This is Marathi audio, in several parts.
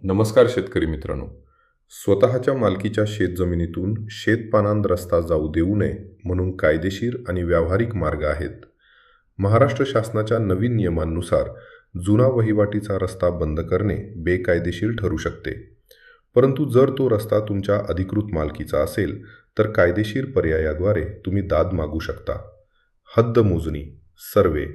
नमस्कार शेतकरी मित्रांनो. स्वतःच्या मालकीच्या शेतजमिनीतून शेतपानांत रस्ता जाऊ देऊ नये म्हणून कायदेशीर आणि व्यावहारिक मार्ग आहेत. महाराष्ट्र शासनाच्या नवीन नियमांनुसार जुना वहिवाटीचा रस्ता बंद करणे बेकायदेशीर ठरू शकते. परंतु जर तो रस्ता तुमच्या अधिकृत मालकीचा असेल तर कायदेशीर पर्यायाद्वारे तुम्ही दाद मागू शकता. हद्द मोजणी, सर्वे,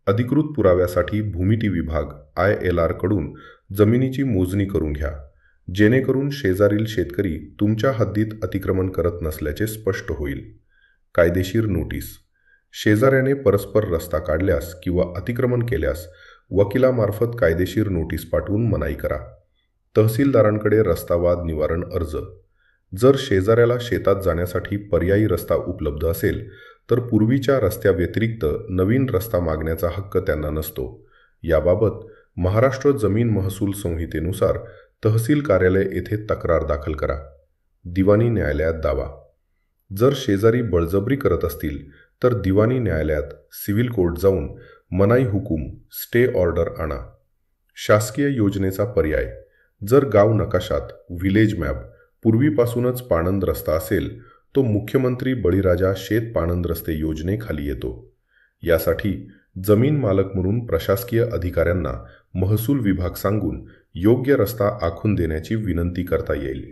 अधिकृत पुराव्यासाठी भूमिती विभाग ILR कडून जमिनीची मोजणी करून घ्या, जेणेकरून शेजारील शेतकरी तुमच्या हद्दीत अतिक्रमण करत नसल्याचे स्पष्ट होईल. कायदेशीर नोटीस, शेजाऱ्याने परस्पर रस्ता काढल्यास किंवा अतिक्रमण केल्यास वकिलामार्फत कायदेशीर नोटीस पाठवून मनाई करा. तहसीलदारांकडे रस्ता वाद निवारण अर्ज, जर शेजाऱ्याला शेतात जाण्यासाठी पर्यायी रस्ता उपलब्ध असेल तर पूर्वीच्या रस्त्याव्यतिरिक्त नवीन रस्ता मागण्याचा हक्क त्यांना नसतो. याबाबत महाराष्ट्र जमीन महसूल संहितेनुसार तहसील कार्यालय येथे तक्रार दाखल करा. दिवाणी न्यायालयात दावा, जर शेजारी बळजबरी करत असतील तर दिवाणी न्यायालयात सिव्हिल कोर्ट जाऊन मनाई हुकूम स्टे ऑर्डर आणा. शासकीय योजनेचा पर्याय, जर गाव नकाशात व्हिलेज मॅप पूर्वीपासूनच पाणंद रस्ता असेल तो मुख्यमंत्री बळीराजा शेत पाणंद रस्ते योजनेखाली येतो. यासाठी जमीन मालक म्हणून प्रशासकीय अधिकाऱ्यांना महसूल विभाग सांगून योग्य रस्ता आखून देण्याची विनंती करता येईल.